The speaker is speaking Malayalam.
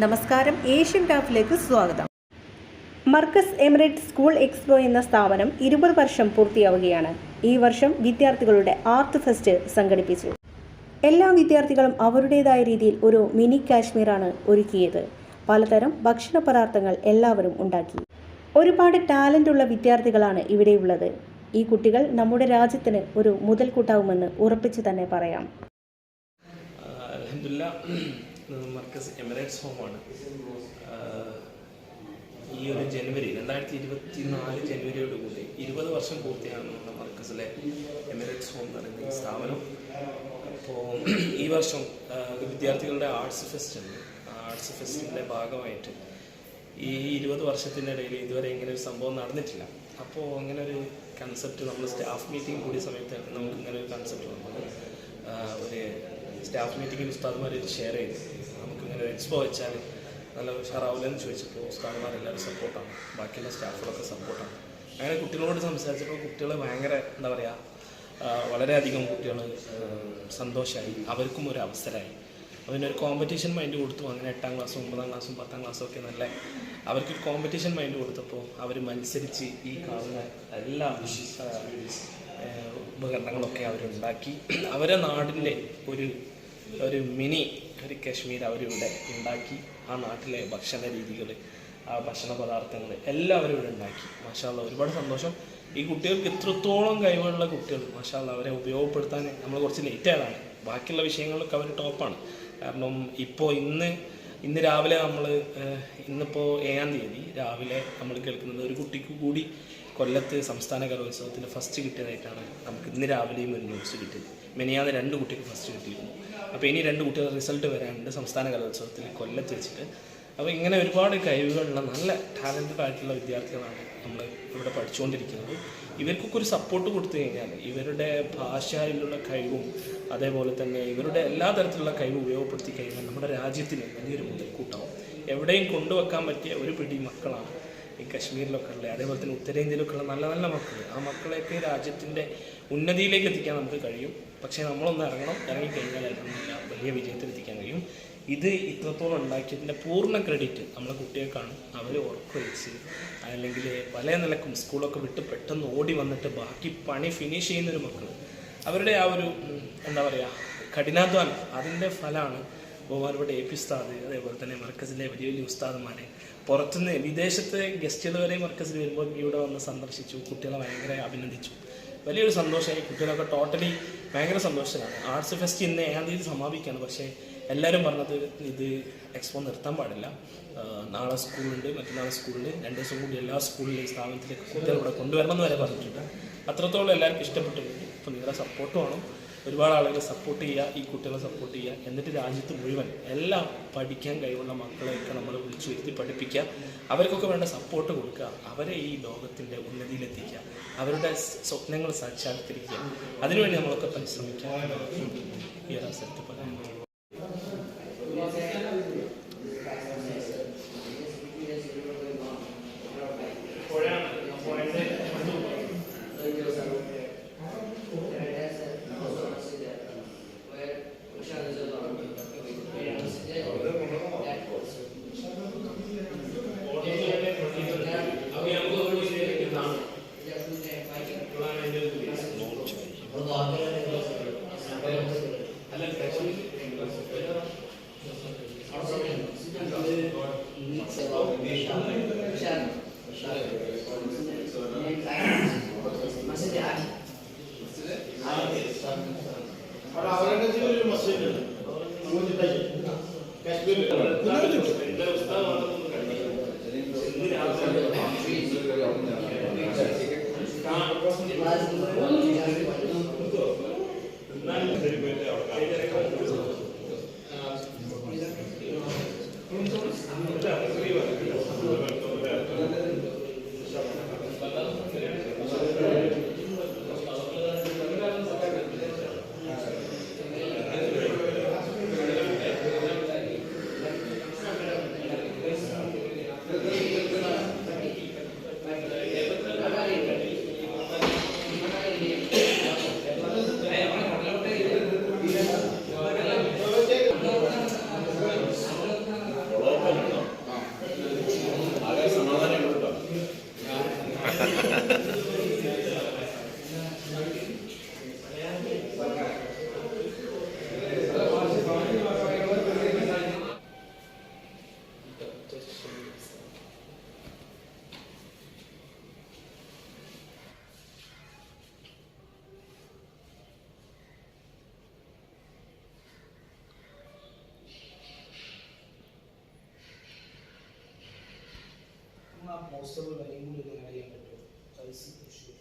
നമസ്കാരം, ഏഷ്യൻ ടാപ്പിലേക്ക് സ്വാഗതം. മർക്കസ് എമിറേറ്റ് സ്കൂൾ എക്സ്പോ എന്ന സ്ഥാപനം 20 വർഷം പൂർത്തിയാവുകയാണ്. ഈ വർഷം വിദ്യാർത്ഥികളുടെ ആർട്ട് ഫെസ്റ്റ് സംഘടിപ്പിച്ചു. എല്ലാ വിദ്യാർത്ഥികളും അവരുടേതായ രീതിയിൽ ഒരു മിനി കാശ്മീറാണ് ഒരുക്കിയത്. പലതരം ഭക്ഷണ പദാർത്ഥങ്ങൾ എല്ലാവരും ഉണ്ടാക്കി. ഒരുപാട് ടാലൻ്റുള്ള വിദ്യാർത്ഥികളാണ് ഇവിടെയുള്ളത്. ഈ കുട്ടികൾ നമ്മുടെ രാജ്യത്തിന് ഒരു മുതൽക്കൂട്ടാവുമെന്ന് ഉറപ്പിച്ചു തന്നെ പറയാം. മർക്കസ് എമിറേറ്റ്സ് ഹോമാണ്. ഈ ഒരു ജനുവരി 2024 ജനുവരിയോടുകൂടി 20 വർഷം പൂർത്തിയാണ് നമ്മുടെ മർക്കസിലെ എമിറേറ്റ്സ് ഹോം എന്ന് പറയുന്ന ഈ സ്ഥാപനം. അപ്പോൾ ഈ വർഷം വിദ്യാർത്ഥികളുടെ ആർട്സ് ഫെസ്റ്റ് ഉണ്ട്. ആർട്സ് ഫെസ്റ്റിൻ്റെ ഭാഗമായിട്ട് ഈ 20 വർഷത്തിൻ്റെ ഇടയിൽ ഇതുവരെ ഇങ്ങനെ ഒരു സംഭവം നടന്നിട്ടില്ല. അപ്പോൾ ഇങ്ങനെ ഒരു കൺസെപ്റ്റ് നമ്മൾ സ്റ്റാഫ് മീറ്റിംഗ് കൂടിയ സമയത്ത് നമുക്ക് ഇങ്ങനെ ഒരു കൺസെപ്റ്റ് വന്നത്. ഒരു സ്റ്റാഫ് മീറ്റിംഗിൽ ഉസ്താദ്മാർ ഷെയർ ചെയ്ത് നമുക്കിങ്ങനെ ഒരു എക്സ്പോ വെച്ചാൽ നല്ല ഉഷാറാവില്ലെന്ന് ചോദിച്ചപ്പോൾ ഉസ്താദ്മാരെല്ലാവരും സപ്പോർട്ടാണ്, ബാക്കിയുള്ള സ്റ്റാഫുകളൊക്കെ സപ്പോർട്ടാണ്. അങ്ങനെ കുട്ടികളോട് സംസാരിച്ചപ്പോൾ കുട്ടികൾ ഭയങ്കര എന്താ പറയുക, വളരെയധികം കുട്ടികൾ സന്തോഷമായി, അവർക്കും ഒരു അവസരമായി. അതിനൊരു കോമ്പറ്റീഷൻ മൈൻഡ് കൊടുത്തു. അങ്ങനെ 8ാം ക്ലാസ്സും 9ാം ക്ലാസ്സും 10ാം ക്ലാസ്സും ഒക്കെ നല്ല അവർക്കൊരു കോമ്പറ്റീഷൻ മൈൻഡ് കൊടുത്തപ്പോൾ അവർ മത്സരിച്ച് ഈ കാണുന്ന എല്ലാ ഉപകരണങ്ങളൊക്കെ അവരുണ്ടാക്കി അവരെ നാടിൻ്റെ ഒരു മിനി കാശ്മീർ അവരിവിടെ ഉണ്ടാക്കി. ആ നാട്ടിലെ ഭക്ഷണ രീതികൾ, ആ ഭക്ഷണ പദാർത്ഥങ്ങൾ എല്ലാവരും ഇവിടെ ഉണ്ടാക്കി. മാഷാ അല്ലാഹ്, ഒരുപാട് സന്തോഷം. ഈ കുട്ടികൾക്ക് ഇത്രത്തോളം കഴിവുള്ള കുട്ടികൾ, മാഷാ അല്ലാഹ്, അവരെ ഉപയോഗപ്പെടുത്താൻ നമ്മൾ കുറച്ച് ലേറ്റ് ആയതാണ്. ബാക്കിയുള്ള വിഷയങ്ങളിലൊക്കെ അവർ ടോപ്പാണ്. കാരണം ഇപ്പോൾ ഇന്ന് രാവിലെ ഇന്നിപ്പോൾ 7ാം തീയതി രാവിലെ നമ്മൾ കേൾക്കുന്നത് ഒരു കുട്ടിക്ക് കൂടി കൊല്ലത്ത് സംസ്ഥാന കലോത്സവത്തിന് ഫസ്റ്റ് കിട്ടിയതായിട്ടാണ് നമുക്ക് ഇന്ന് രാവിലെയും ഒരു ന്യൂസ് കിട്ടിയത്. മെനിയാന്ന് 2 കുട്ടിക്ക് ഫസ്റ്റ് കിട്ടിയിരുന്നു. അപ്പോൾ ഇനി 2 കുട്ടികൾ റിസൾട്ട് വരാനുണ്ട് സംസ്ഥാന കലോത്സവത്തിൽ കൊല്ലത്ത് വെച്ചിട്ട്. അപ്പോൾ ഇങ്ങനെ ഒരുപാട് കഴിവുകളുള്ള നല്ല ടാലൻറ്റഡ് ആയിട്ടുള്ള വിദ്യാർത്ഥികളാണ് നമ്മൾ ഇവിടെ പഠിച്ചുകൊണ്ടിരിക്കുന്നത്. ഇവർക്കൊക്കെ ഒരു സപ്പോർട്ട് കൊടുത്തു കഴിഞ്ഞാൽ ഇവരുടെ ഭാഷയിലുള്ള കഴിവും അതേപോലെ തന്നെ ഇവരുടെ എല്ലാ തരത്തിലുള്ള കഴിവും ഉപയോഗപ്പെടുത്തി കഴിഞ്ഞാൽ നമ്മുടെ രാജ്യത്തിന് വലിയൊരു മുതൽക്കൂട്ടാവും. എവിടെയും കൊണ്ടുവെക്കാൻ പറ്റിയ ഒരു പിടി മക്കളാണ് ഈ കശ്മീരിലൊക്കെ ഉള്ളത്. അതേപോലെ തന്നെ ഉത്തരേന്ത്യയിലൊക്കെ ഉള്ള നല്ല നല്ല മക്കൾ. ആ മക്കളെയൊക്കെ രാജ്യത്തിൻ്റെ ഉന്നതിയിലേക്ക് എത്തിക്കാൻ നമുക്ക് കഴിയും. പക്ഷേ നമ്മളൊന്ന് ഇറങ്ങിക്കഴിഞ്ഞാൽ വലിയ വിജയത്തിലെത്തിക്കാൻ കഴിയും. ഇത് ഇത്രത്തോളം ഉണ്ടാക്കിയതിൻ്റെ പൂർണ്ണ ക്രെഡിറ്റ് നമ്മളെ കുട്ടികൾക്കാണ്. അവർ ഉറക്കൊഴിച്ച് അല്ലെങ്കിൽ പല നിലക്കും സ്കൂളൊക്കെ വിട്ട് പെട്ടെന്ന് ഓടി വന്നിട്ട് ബാക്കി പണി ഫിനിഷ് ചെയ്യുന്നൊരു മക്കൾ, അവരുടെ ആ ഒരു എന്താ പറയുക കഠിനാധ്വാനം, അതിൻ്റെ ഫലമാണ് ബഹുമാനപ്പെട്ട AP ഉസ്താദ്, അതേപോലെ തന്നെ മർക്കസിലെ വലിയ വലിയ ഉസ്താദന്മാരെ പുറത്തുനിന്ന് വിദേശത്തെ ഗസ്റ്റുകൾ വരെ മർക്കസിൽ വരുമ്പോൾ ഇവിടെ വന്ന് സന്ദർശിച്ചു, കുട്ടികളെ ഭയങ്കര അഭിനന്ദിച്ചു. വലിയൊരു സന്തോഷമായി. കുട്ടികളൊക്കെ ടോട്ടലി ഭയങ്കര സന്തോഷമാണ്. ആർട്സ് ഫെസ്റ്റ് ഇന്ന് 7ാം തീയതി സമാപിക്കുകയാണ്. പക്ഷേ എല്ലാവരും പറഞ്ഞത് ഇത് എക്സ്പോ നിർത്താൻ പാടില്ല, നാളെ സ്കൂളുണ്ട്, മറ്റന്നാൾ സ്കൂളിൽ 2 ദിവസം കൂടി എല്ലാ സ്കൂളിലെയും സ്ഥാപനത്തിലേക്ക് കുട്ടികൾ ഇവിടെ കൊണ്ടുവരണം എന്ന് വരെ പറഞ്ഞിട്ടുണ്ട്. അത്രത്തോളം എല്ലാവർക്കും ഇഷ്ടപ്പെട്ടിട്ടുണ്ട്. അപ്പോൾ നിങ്ങളുടെ സപ്പോർട്ട് വേണം. ഒരുപാട് ആളുകൾ സപ്പോർട്ട് ചെയ്യുക, ഈ കുട്ടികളെ സപ്പോർട്ട് ചെയ്യുക. എന്നിട്ട് രാജ്യത്ത് മുഴുവൻ എല്ലാം പഠിക്കാൻ കഴിവുള്ള മക്കളെയൊക്കെ നമ്മൾ വിളിച്ചു വരുത്തി പഠിപ്പിക്കുക. അവർക്കൊക്കെ വേണ്ട സപ്പോർട്ട് കൊടുക്കുക. അവരെ ഈ ലോകത്തിൻ്റെ ഉന്നതിയിലെത്തിക്കുക, അവരുടെ സ്വപ്നങ്ങൾ സാക്ഷാത്കരിക്കുക. അതിനുവേണ്ടി നമ്മളൊക്കെ പരിശ്രമിക്കുക. ഈ ഒരു അവസരത്തിൽ പറയാം. പോസ്റ്റർ വിലയും കൂടി ഒന്ന് അറിയാൻ പറ്റുമോ? Price issue